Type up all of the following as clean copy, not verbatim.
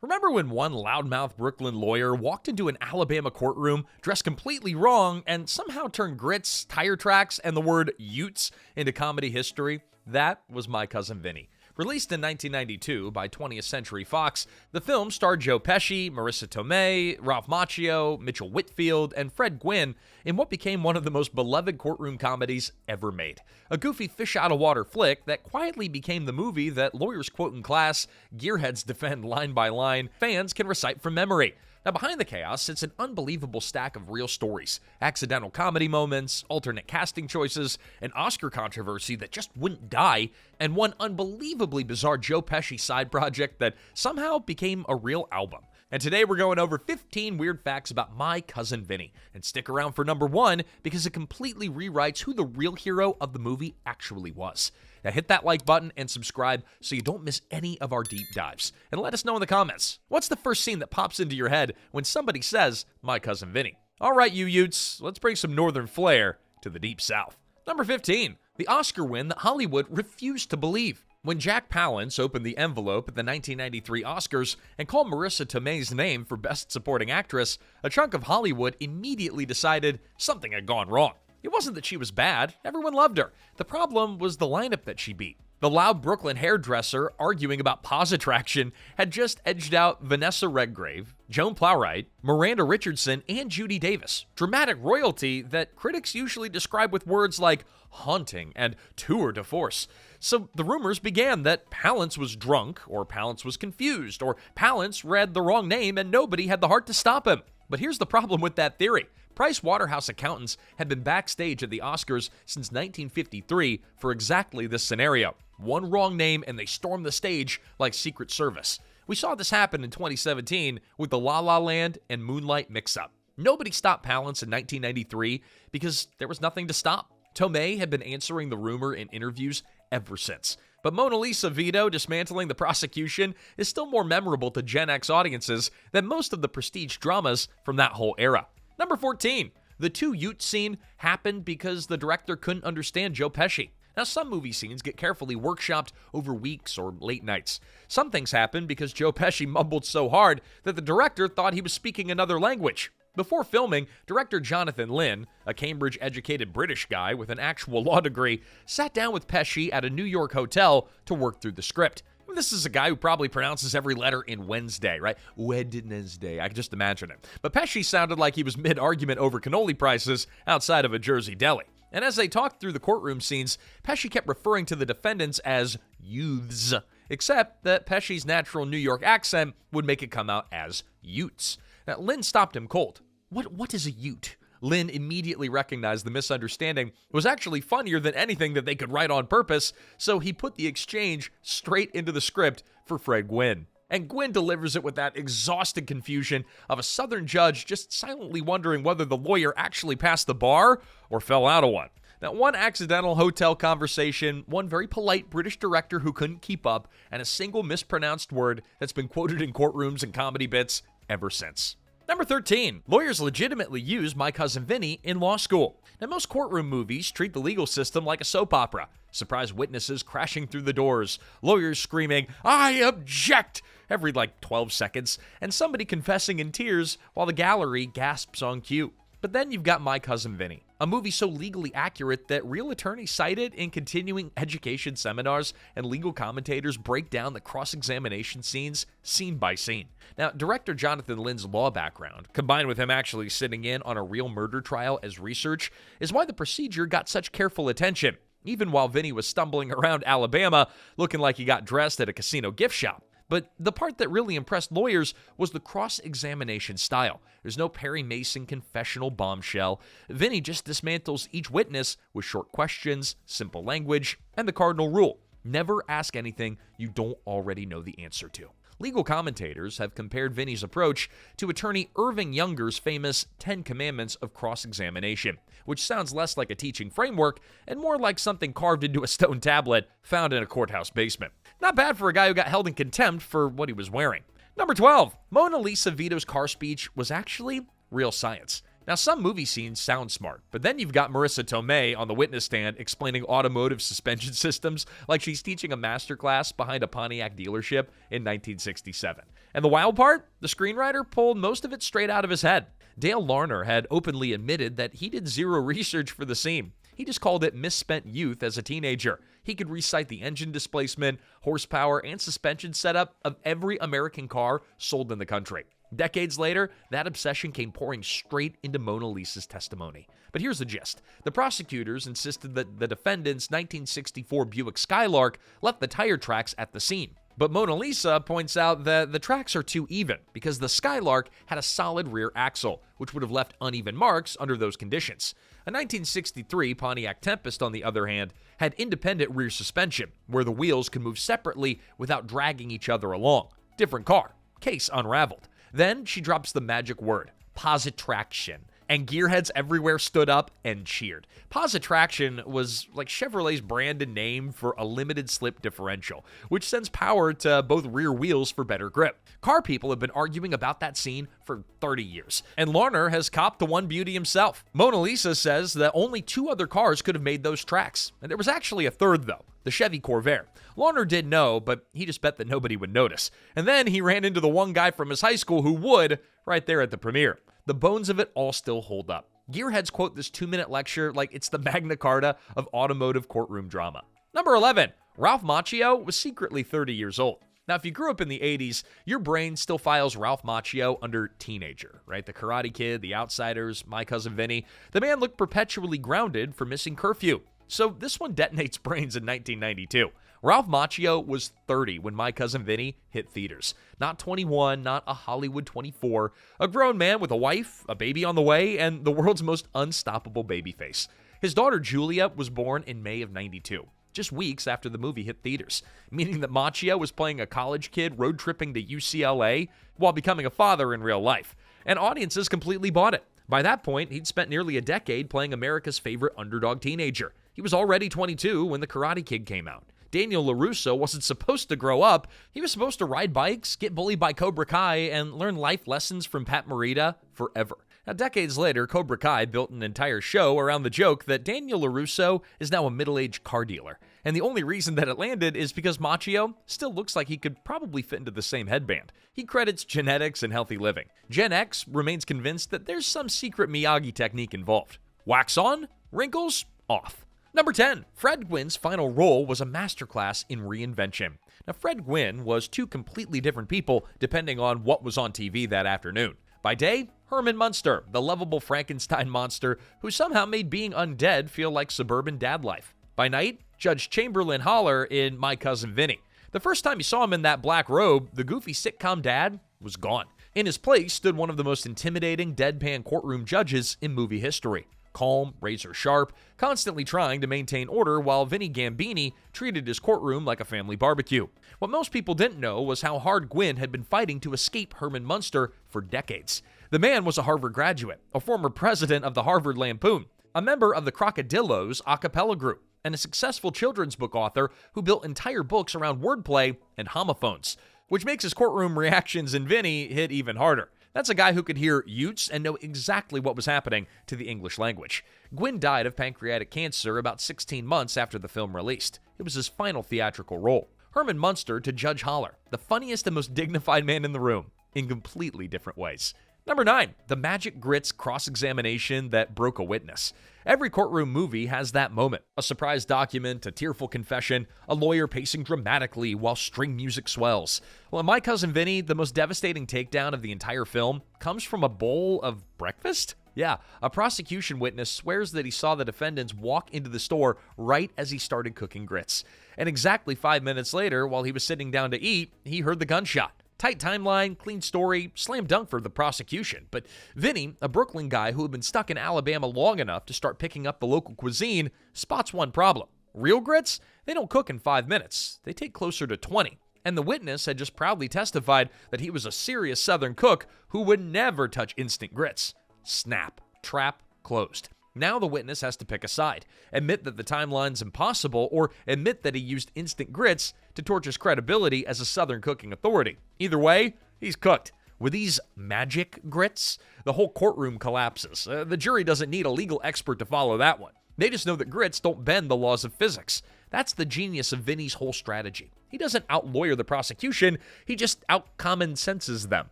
Remember when one loudmouth Brooklyn lawyer walked into an Alabama courtroom dressed completely wrong and somehow turned grits, tire tracks, and the word Utes into comedy history? That was My Cousin Vinny. Released in 1992 by 20th Century Fox, the film starred Joe Pesci, Marisa Tomei, Ralph Macchio, Mitchell Whitfield, and Fred Gwynne in what became one of the most beloved courtroom comedies ever made. A goofy fish-out-of-water flick that quietly became the movie that lawyers quote in class, gearheads defend line by line, fans can recite from memory. Now, behind the chaos sits an unbelievable stack of real stories, accidental comedy moments, alternate casting choices, an Oscar controversy that just wouldn't die, and one unbelievably bizarre Joe Pesci side project that somehow became a real album. And today we're going over 15 weird facts about My Cousin Vinny. And stick around for number 1 because it completely rewrites who the real hero of the movie actually was. Now hit that like button and subscribe so you don't miss any of our deep dives. And let us know in the comments, what's the first scene that pops into your head when somebody says, My Cousin Vinny? All right, you Utes, let's bring some northern flair to the Deep South. Number 15, the Oscar win that Hollywood refused to believe. When Jack Palance opened the envelope at the 1993 Oscars and called Marisa Tomei's name for Best Supporting Actress, a chunk of Hollywood immediately decided something had gone wrong. It wasn't that she was bad, everyone loved her. The problem was the lineup that she beat. The loud Brooklyn hairdresser arguing about pause attraction had just edged out Vanessa Redgrave, Joan Plowright, Miranda Richardson, and Judy Davis. Dramatic royalty that critics usually describe with words like haunting and tour de force. So the rumors began that Palance was drunk, or Palance was confused, or Palance read the wrong name and nobody had the heart to stop him. But here's the problem with that theory. Price Waterhouse accountants had been backstage at the Oscars since 1953 for exactly this scenario. One wrong name and they stormed the stage like Secret Service. We saw this happen in 2017 with the La La Land and Moonlight mix-up. Nobody stopped Palance in 1993 because there was nothing to stop. Tomei had been answering the rumor in interviews ever since. But Mona Lisa Vito dismantling the prosecution is still more memorable to Gen X audiences than most of the prestige dramas from that whole era. Number 14, the two Ute scene happened because the director couldn't understand Joe Pesci. Now, some movie scenes get carefully workshopped over weeks or late nights. Some things happen because Joe Pesci mumbled so hard that the director thought he was speaking another language. Before filming, director Jonathan Lynn, a Cambridge-educated British guy with an actual law degree, sat down with Pesci at a New York hotel to work through the script. This is a guy who probably pronounces every letter in Wednesday, right? Wednesday. I can just imagine it. But Pesci sounded like he was mid-argument over cannoli prices outside of a Jersey deli. And as they talked through the courtroom scenes, Pesci kept referring to the defendants as youths, except that Pesci's natural New York accent would make it come out as Utes. Now, Lynn stopped him cold. What is a Ute? Lynn immediately recognized the misunderstanding was actually funnier than anything that they could write on purpose, so he put the exchange straight into the script for Fred Gwynne. And Gwynne delivers it with that exhausted confusion of a Southern judge just silently wondering whether the lawyer actually passed the bar or fell out of one. Now, one accidental hotel conversation, one very polite British director who couldn't keep up, and a single mispronounced word that's been quoted in courtrooms and comedy bits ever since. Number 13, lawyers legitimately use My Cousin Vinny in law school. Now, most courtroom movies treat the legal system like a soap opera. Surprise witnesses crashing through the doors, lawyers screaming, "I object!" every 12 seconds, and somebody confessing in tears while the gallery gasps on cue. But then you've got My Cousin Vinny, a movie so legally accurate that real attorneys cite it in continuing education seminars, and legal commentators break down the cross-examination scenes scene by scene. Now, director Jonathan Lynn's law background, combined with him actually sitting in on a real murder trial as research, is why the procedure got such careful attention, even while Vinny was stumbling around Alabama looking like he got dressed at a casino gift shop. But the part that really impressed lawyers was the cross-examination style. There's no Perry Mason confessional bombshell. Vinny just dismantles each witness with short questions, simple language, and the cardinal rule: never ask anything you don't already know the answer to. Legal commentators have compared Vinny's approach to attorney Irving Younger's famous 10 Commandments of cross-examination, which sounds less like a teaching framework and more like something carved into a stone tablet found in a courthouse basement. Not bad for a guy who got held in contempt for what he was wearing. Number 12, Mona Lisa Vito's car speech was actually real science. Now, some movie scenes sound smart, but then you've got Marisa Tomei on the witness stand explaining automotive suspension systems like she's teaching a masterclass behind a Pontiac dealership in 1967. And the wild part? The screenwriter pulled most of it straight out of his head. Dale Launer had openly admitted that he did zero research for the scene. He just called it misspent youth as a teenager. He could recite the engine displacement, horsepower, and suspension setup of every American car sold in the country. Decades later, that obsession came pouring straight into Mona Lisa's testimony. But here's the gist. The prosecutors insisted that the defendant's 1964 Buick Skylark left the tire tracks at the scene. But Mona Lisa points out that the tracks are too even because the Skylark had a solid rear axle, which would have left uneven marks under those conditions. A 1963 Pontiac Tempest, on the other hand, had independent rear suspension, where the wheels could move separately without dragging each other along. Different car. Case unraveled. Then she drops the magic word, positraction, and gearheads everywhere stood up and cheered. Positraction was like Chevrolet's branded name for a limited slip differential, which sends power to both rear wheels for better grip. Car people have been arguing about that scene for 30 years, and Launer has copped the one beauty himself. Mona Lisa says that only 2 other cars could have made those tracks, and there was actually a third though. The Chevy Corvair. Launer did know, but he just bet that nobody would notice. And then he ran into the one guy from his high school who would, right there at the premiere. The bones of it all still hold up. Gearheads quote this 2-minute lecture like it's the Magna Carta of automotive courtroom drama. Number 11. Ralph Macchio was secretly 30 years old. Now, if you grew up in the 80s, your brain still files Ralph Macchio under teenager, right? The Karate Kid, The Outsiders, My Cousin Vinny. The man looked perpetually grounded for missing curfew. So this one detonates brains in 1992. Ralph Macchio was 30 when My Cousin Vinny hit theaters. Not 21, not a Hollywood 24. A grown man with a wife, a baby on the way, and the world's most unstoppable babyface. His daughter Julia was born in May of 92, just weeks after the movie hit theaters, meaning that Macchio was playing a college kid road tripping to UCLA while becoming a father in real life. And audiences completely bought it. By that point, he'd spent nearly a decade playing America's favorite underdog teenager. He was already 22 when The Karate Kid came out. Daniel LaRusso wasn't supposed to grow up. He was supposed to ride bikes, get bullied by Cobra Kai, and learn life lessons from Pat Morita forever. Now, decades later, Cobra Kai built an entire show around the joke that Daniel LaRusso is now a middle-aged car dealer. And the only reason that it landed is because Macchio still looks like he could probably fit into the same headband. He credits genetics and healthy living. Gen X remains convinced that there's some secret Miyagi technique involved. Wax on, wrinkles off. Number 10. Fred Gwynne's final role was a masterclass in reinvention. Now, Fred Gwynne was 2 completely different people depending on what was on TV that afternoon. By day, Herman Munster, the lovable Frankenstein monster who somehow made being undead feel like suburban dad life. By night, Judge Chamberlain Holler in My Cousin Vinny. The first time you saw him in that black robe, the goofy sitcom dad was gone. In his place stood one of the most intimidating deadpan courtroom judges in movie history. Calm, razor sharp, constantly trying to maintain order while Vinny Gambini treated his courtroom like a family barbecue. What most people didn't know was how hard Gwynne had been fighting to escape Herman Munster for decades. The man was a Harvard graduate, a former president of the Harvard Lampoon, a member of the Crocodillos a cappella group, and a successful children's book author who built entire books around wordplay and homophones, which makes his courtroom reactions in Vinny hit even harder. That's a guy who could hear Utes and know exactly what was happening to the English language. Gwynne died of pancreatic cancer about 16 months after the film released. It was his final theatrical role. Herman Munster to Judge Holler, the funniest and most dignified man in the room, in completely different ways. Number 9, the Magic Grits cross-examination that broke a witness. Every courtroom movie has that moment. A surprise document, a tearful confession, a lawyer pacing dramatically while string music swells. Well, in My Cousin Vinny, the most devastating takedown of the entire film comes from a bowl of breakfast? Yeah, a prosecution witness swears that he saw the defendants walk into the store right as he started cooking grits. And exactly 5 minutes later, while he was sitting down to eat, he heard the gunshot. Tight timeline, clean story, slam dunk for the prosecution. But Vinny, a Brooklyn guy who had been stuck in Alabama long enough to start picking up the local cuisine, spots one problem. Real grits? They don't cook in 5 minutes. They take closer to 20. And the witness had just proudly testified that he was a serious Southern cook who would never touch instant grits. Snap. Trap closed. Now the witness has to pick a side, admit that the timeline's impossible, or admit that he used instant grits to torch his credibility as a Southern cooking authority. Either way, he's cooked. With these magic grits, the whole courtroom collapses. The jury doesn't need a legal expert to follow that one. They just know that grits don't bend the laws of physics. That's the genius of Vinny's whole strategy. He doesn't out-lawyer the prosecution, he just out-common senses them,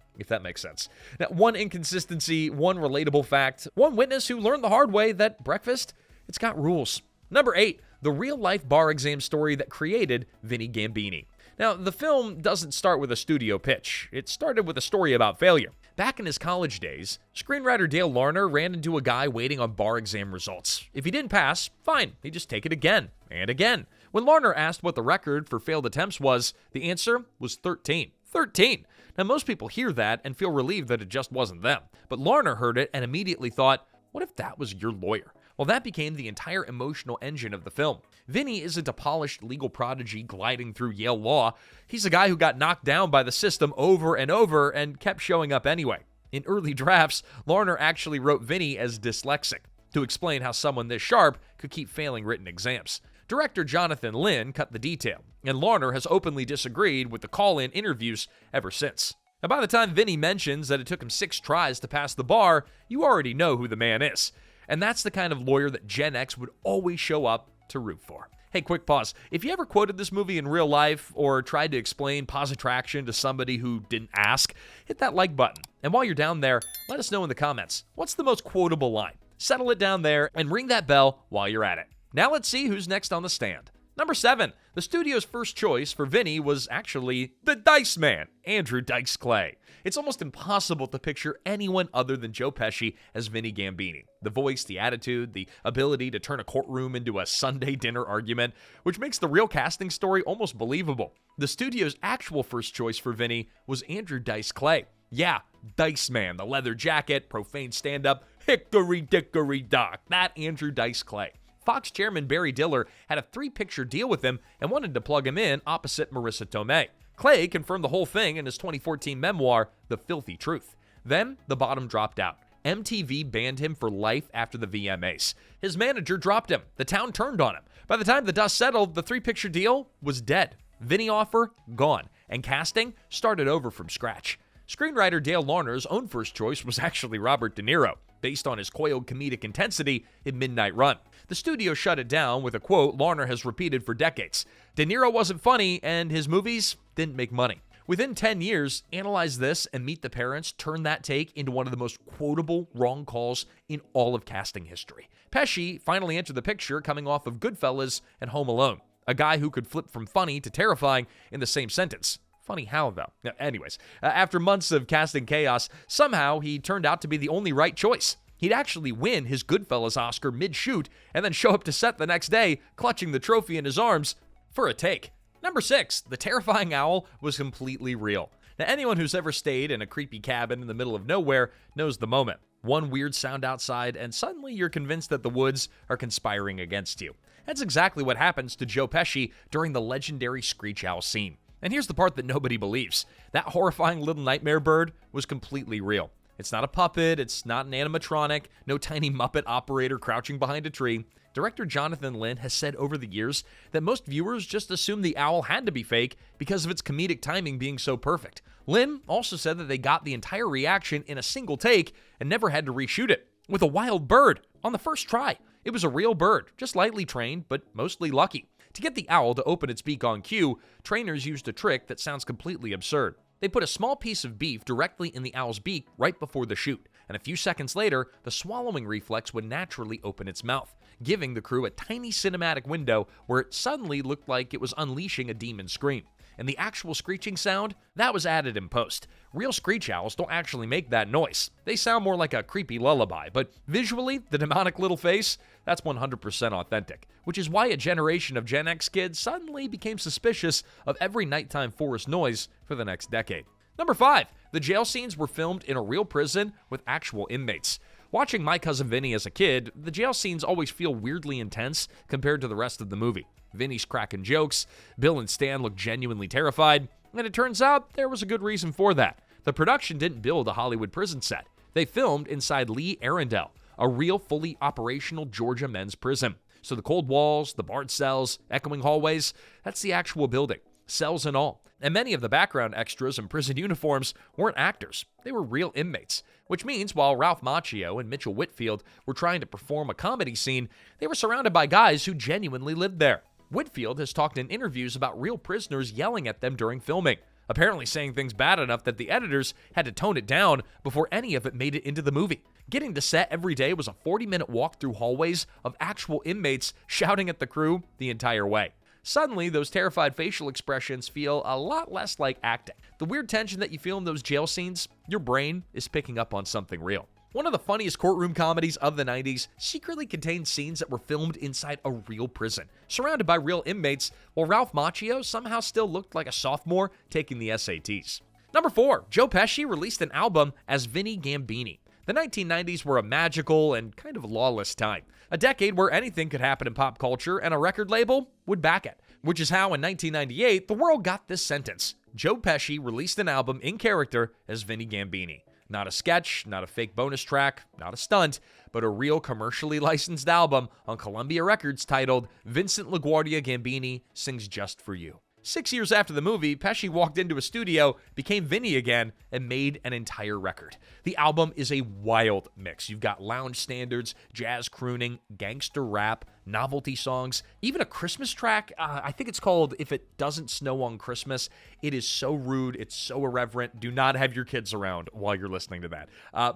if that makes sense. Now, one inconsistency, one relatable fact, one witness who learned the hard way that breakfast, it's got rules. Number 8, the real-life bar exam story that created Vinny Gambini. Now, the film doesn't start with a studio pitch. It started with a story about failure. Back in his college days, screenwriter Dale Launer ran into a guy waiting on bar exam results. If he didn't pass, fine, he'd just take it again and again. When Launer asked what the record for failed attempts was, the answer was 13. 13! Now, most people hear that and feel relieved that it just wasn't them. But Launer heard it and immediately thought, what if that was your lawyer? Well, that became the entire emotional engine of the film. Vinny isn't a polished legal prodigy gliding through Yale law. He's a guy who got knocked down by the system over and over and kept showing up anyway. In early drafts, Launer actually wrote Vinny as dyslexic to explain how someone this sharp could keep failing written exams. Director Jonathan Lynn cut the detail, and Launer has openly disagreed with the call-in interviews ever since. Now, by the time Vinny mentions that it took him 6 tries to pass the bar, you already know who the man is. And that's the kind of lawyer that Gen X would always show up to root for. Hey, quick pause. If you ever quoted this movie in real life or tried to explain Pause Attraction to somebody who didn't ask, hit that like button. And while you're down there, let us know in the comments, what's the most quotable line? Settle it down there and ring that bell while you're at it. Now let's see who's next on the stand. Number 7, the studio's first choice for Vinny was actually the Dice Man, Andrew Dice Clay. It's almost impossible to picture anyone other than Joe Pesci as Vinny Gambini. The voice, the attitude, the ability to turn a courtroom into a Sunday dinner argument, which makes the real casting story almost believable. The studio's actual first choice for Vinny was Andrew Dice Clay. Yeah, Dice Man, the leather jacket, profane stand-up, hickory dickory dock, that Andrew Dice Clay. Fox chairman Barry Diller had a 3-picture deal with him and wanted to plug him in opposite Marisa Tomei. Clay confirmed the whole thing in his 2014 memoir, The Filthy Truth. Then, the bottom dropped out. MTV banned him for life after the VMAs. His manager dropped him. The town turned on him. By the time the dust settled, the 3-picture deal was dead. Vinny offer, gone. And casting started over from scratch. Screenwriter Dale Launer's own first choice was actually Robert De Niro, based on his coiled comedic intensity in Midnight Run. The studio shut it down with a quote Launer has repeated for decades. De Niro wasn't funny, and his movies didn't make money. Within 10 years, Analyze This and Meet the Parents turned that take into one of the most quotable wrong calls in all of casting history. Pesci finally entered the picture coming off of Goodfellas and Home Alone, a guy who could flip from funny to terrifying in the same sentence. Funny how, though. Anyways, after months of casting chaos, somehow he turned out to be the only right choice. He'd actually win his Goodfellas Oscar mid-shoot and then show up to set the next day, clutching the trophy in his arms for a take. Number 6, the terrifying owl was completely real. Now, anyone who's ever stayed in a creepy cabin in the middle of nowhere knows the moment. One weird sound outside, and suddenly you're convinced that the woods are conspiring against you. That's exactly what happens to Joe Pesci during the legendary screech owl scene. And here's the part that nobody believes. That horrifying little nightmare bird was completely real. It's not a puppet, it's not an animatronic, no tiny Muppet operator crouching behind a tree. Director Jonathan Lynn has said over the years that most viewers just assumed the owl had to be fake because of its comedic timing being so perfect. Lynn also said that they got the entire reaction in a single take and never had to reshoot it, with a wild bird on the first try. It was a real bird, just lightly trained, but mostly lucky. To get the owl to open its beak on cue, trainers used a trick that sounds completely absurd. They put a small piece of beef directly in the owl's beak right before the shoot, and a few seconds later, the swallowing reflex would naturally open its mouth, giving the crew a tiny cinematic window where it suddenly looked like it was unleashing a demon scream. And the actual screeching sound, that was added in post. Real screech owls don't actually make that noise. They sound more like a creepy lullaby, but visually, the demonic little face, that's 100% authentic, which is why a generation of Gen X kids suddenly became suspicious of every nighttime forest noise for the next decade. Number 5, the jail scenes were filmed in a real prison with actual inmates. Watching My Cousin Vinny as a kid, the jail scenes always feel weirdly intense compared to the rest of the movie. Vinny's cracking jokes, Bill and Stan look genuinely terrified, and it turns out there was a good reason for that. The production didn't build a Hollywood prison set. They filmed inside Lee Arundel, a real fully operational Georgia men's prison. So the cold walls, the barred cells, echoing hallways, that's the actual building, cells and all. And many of the background extras in prison uniforms weren't actors. They were real inmates, which means while Ralph Macchio and Mitchell Whitfield were trying to perform a comedy scene, they were surrounded by guys who genuinely lived there. Whitfield has talked in interviews about real prisoners yelling at them during filming, apparently saying things bad enough that the editors had to tone it down before any of it made it into the movie. Getting to set every day was a 40-minute walk through hallways of actual inmates shouting at the crew the entire way. Suddenly, those terrified facial expressions feel a lot less like acting. The weird tension that you feel in those jail scenes, your brain is picking up on something real. One of the funniest courtroom comedies of the 90s secretly contained scenes that were filmed inside a real prison, surrounded by real inmates, while Ralph Macchio somehow still looked like a sophomore taking the SATs. Number 4, Joe Pesci released an album as Vinny Gambini. The 1990s were a magical and kind of lawless time, a decade where anything could happen in pop culture and a record label would back it, which is how in 1998 the world got this sentence: Joe Pesci released an album in character as Vinny Gambini. Not a sketch, not a fake bonus track, not a stunt, but a real commercially licensed album on Columbia Records titled Vincent LaGuardia Gambini Sings Just For You. 6 years after the movie, Pesci walked into a studio, became Vinny again, and made an entire record. The album is a wild mix. You've got lounge standards, jazz crooning, gangster rap, novelty songs, even a Christmas track. I think it's called If It Doesn't Snow on Christmas. It is so rude. It's so irreverent. Do not have your kids around while you're listening to that.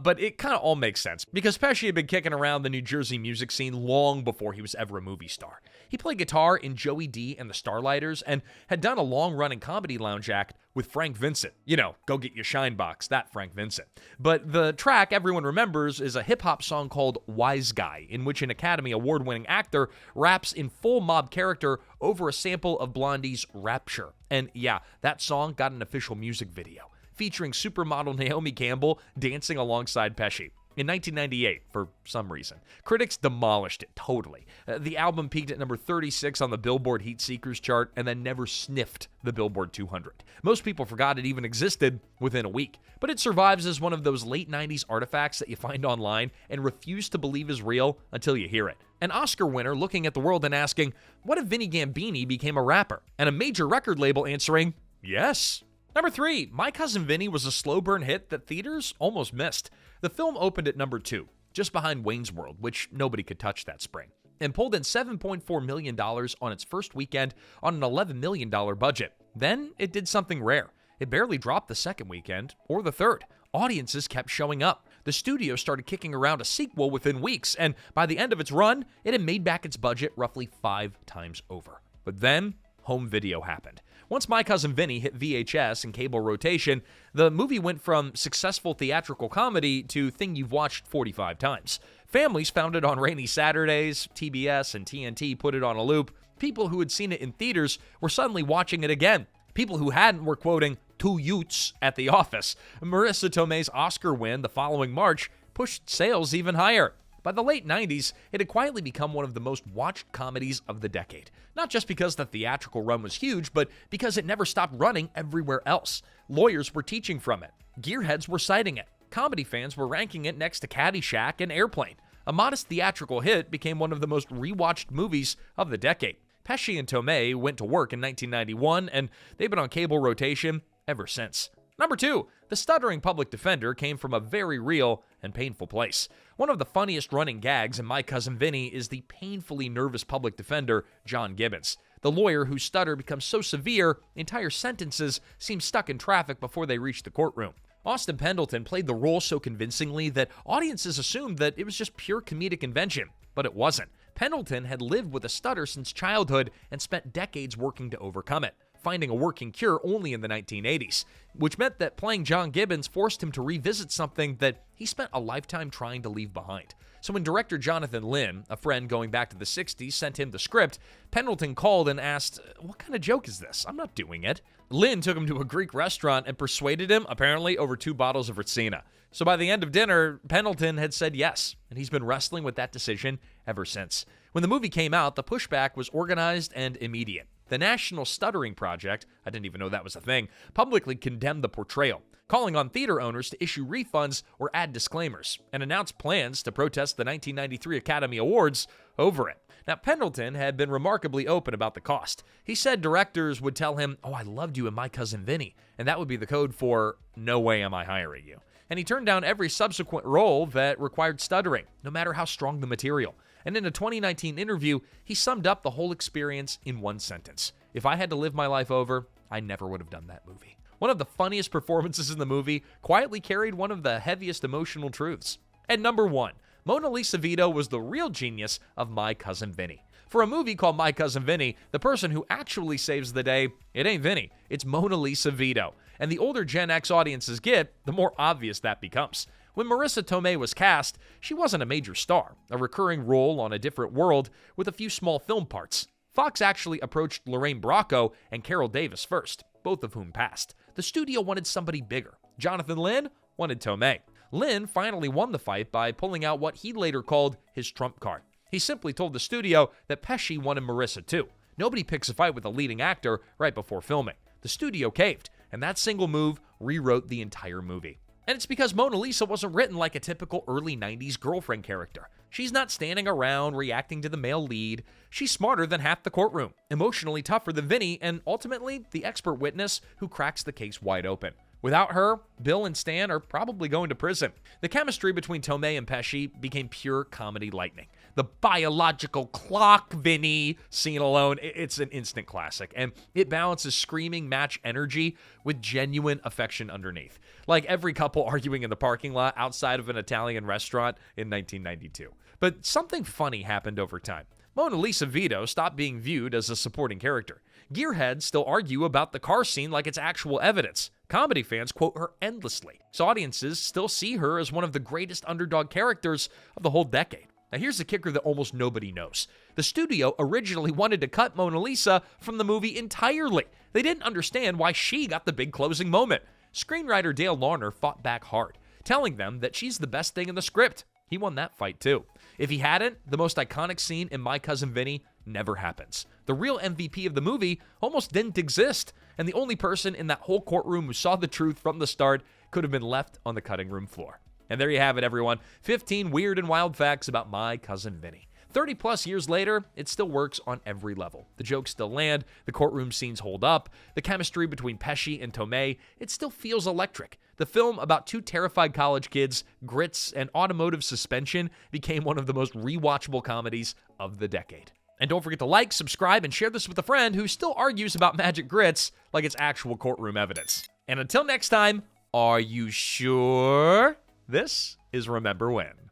But it kind of all makes sense because Pesci had been kicking around the New Jersey music scene long before he was ever a movie star. He played guitar in Joey D and the Starlighters and had done a long-running comedy lounge act with Frank Vincent. You know, Go Get Your Shine Box, that Frank Vincent. But the track everyone remembers is a hip-hop song called Wise Guy, in which an Academy Award-winning actor raps in full mob character over a sample of Blondie's Rapture. And yeah, that song got an official music video, featuring supermodel Naomi Campbell dancing alongside Pesci. In 1998, for some reason, critics demolished it totally. The album peaked at number 36 on the Billboard Heat Seekers chart and then never sniffed the Billboard 200. Most people forgot it even existed within a week, but it survives as one of those late 90s artifacts that you find online and refuse to believe is real until you hear it. An Oscar winner looking at the world and asking, what if Vinny Gambini became a rapper? And a major record label answering, yes. Number 3, My Cousin Vinny was a slow burn hit that theaters almost missed. The film opened at number 2, just behind Wayne's World, which nobody could touch that spring, and pulled in $7.4 million on its first weekend on an $11 million budget. Then it did something rare. It barely dropped the second weekend or the third. Audiences kept showing up. The studio started kicking around a sequel within weeks, and by the end of its run, it had made back its budget roughly 5 times over. But then, home video happened. Once My Cousin Vinny hit VHS and cable rotation, the movie went from successful theatrical comedy to thing you've watched 45 times. Families found it on rainy Saturdays, TBS and TNT put it on a loop. People who had seen it in theaters were suddenly watching it again. People who hadn't were quoting two Utes at the office. Marisa Tomei's Oscar win the following March pushed sales even higher. By the late 90s, it had quietly become one of the most watched comedies of the decade. Not just because the theatrical run was huge, but because it never stopped running everywhere else. Lawyers were teaching from it. Gearheads were citing it. Comedy fans were ranking it next to Caddyshack and Airplane. A modest theatrical hit became one of the most rewatched movies of the decade. Pesci and Tomei went to work in 1991, and they've been on cable rotation ever since. Number 2, the stuttering public defender came from a very real and painful place. One of the funniest running gags in My Cousin Vinny is the painfully nervous public defender, John Gibbons, the lawyer whose stutter becomes so severe, entire sentences seem stuck in traffic before they reach the courtroom. Austin Pendleton played the role so convincingly that audiences assumed that it was just pure comedic invention, but it wasn't. Pendleton had lived with a stutter since childhood and spent decades working to overcome it, finding a working cure only in the 1980s, which meant that playing John Gibbons forced him to revisit something that he spent a lifetime trying to leave behind. So when director Jonathan Lynn, a friend going back to the 60s, sent him the script, Pendleton called and asked, "What kind of joke is this? I'm not doing it." Lynn took him to a Greek restaurant and persuaded him, apparently, over 2 bottles of Ritsina. So by the end of dinner, Pendleton had said yes, and he's been wrestling with that decision ever since. When the movie came out, the pushback was organized and immediate. The National Stuttering Project, I didn't even know that was a thing, publicly condemned the portrayal, calling on theater owners to issue refunds or add disclaimers, and announced plans to protest the 1993 Academy Awards over it. Now, Pendleton had been remarkably open about the cost. He said directors would tell him, "Oh, I loved you in My Cousin Vinny," and that would be the code for, "No way am I hiring you." And he turned down every subsequent role that required stuttering, no matter how strong the material. And in a 2019 interview, he summed up the whole experience in one sentence: "If I had to live my life over, I never would have done that movie." One of the funniest performances in the movie quietly carried one of the heaviest emotional truths. At number 1, Mona Lisa Vito was the real genius of My Cousin Vinny. For a movie called My Cousin Vinny, the person who actually saves the day, it ain't Vinny, it's Mona Lisa Vito. And the older Gen X audiences get, the more obvious that becomes. When Marisa Tomei was cast, she wasn't a major star, a recurring role on a different world with a few small film parts. Fox actually approached Lorraine Bracco and Carol Davis first, both of whom passed. The studio wanted somebody bigger. Jonathan Lynn wanted Tomei. Lynn finally won the fight by pulling out what he later called his trump card. He simply told the studio that Pesci wanted Marisa too. Nobody picks a fight with a leading actor right before filming. The studio caved, and that single move rewrote the entire movie. And it's because Mona Lisa wasn't written like a typical early 90s girlfriend character. She's not standing around reacting to the male lead. She's smarter than half the courtroom, emotionally tougher than Vinny, and ultimately the expert witness who cracks the case wide open. Without her, Bill and Stan are probably going to prison. The chemistry between Tomei and Pesci became pure comedy lightning. The biological clock Vinny scene alone, it's an instant classic, and it balances screaming match energy with genuine affection underneath. Like every couple arguing in the parking lot outside of an Italian restaurant in 1992. But something funny happened over time. Mona Lisa Vito stopped being viewed as a supporting character. Gearheads still argue about the car scene like it's actual evidence. Comedy fans quote her endlessly, so audiences still see her as one of the greatest underdog characters of the whole decade. Now here's the kicker that almost nobody knows. The studio originally wanted to cut Mona Lisa from the movie entirely. They didn't understand why she got the big closing moment. Screenwriter Dale Launer fought back hard, telling them that she's the best thing in the script. He won that fight too. If he hadn't, the most iconic scene in My Cousin Vinny never happens. The real MVP of the movie almost didn't exist, and the only person in that whole courtroom who saw the truth from the start could have been left on the cutting room floor. And there you have it, everyone. 15 weird and wild facts about My Cousin Vinny. 30 plus years later, it still works on every level. The jokes still land, the courtroom scenes hold up, the chemistry between Pesci and Tomei, it still feels electric. The film about two terrified college kids, grits, and automotive suspension became one of the most rewatchable comedies of the decade. And don't forget to like, subscribe, and share this with a friend who still argues about magic grits like it's actual courtroom evidence. And until next time, are you sure? This is Remember When.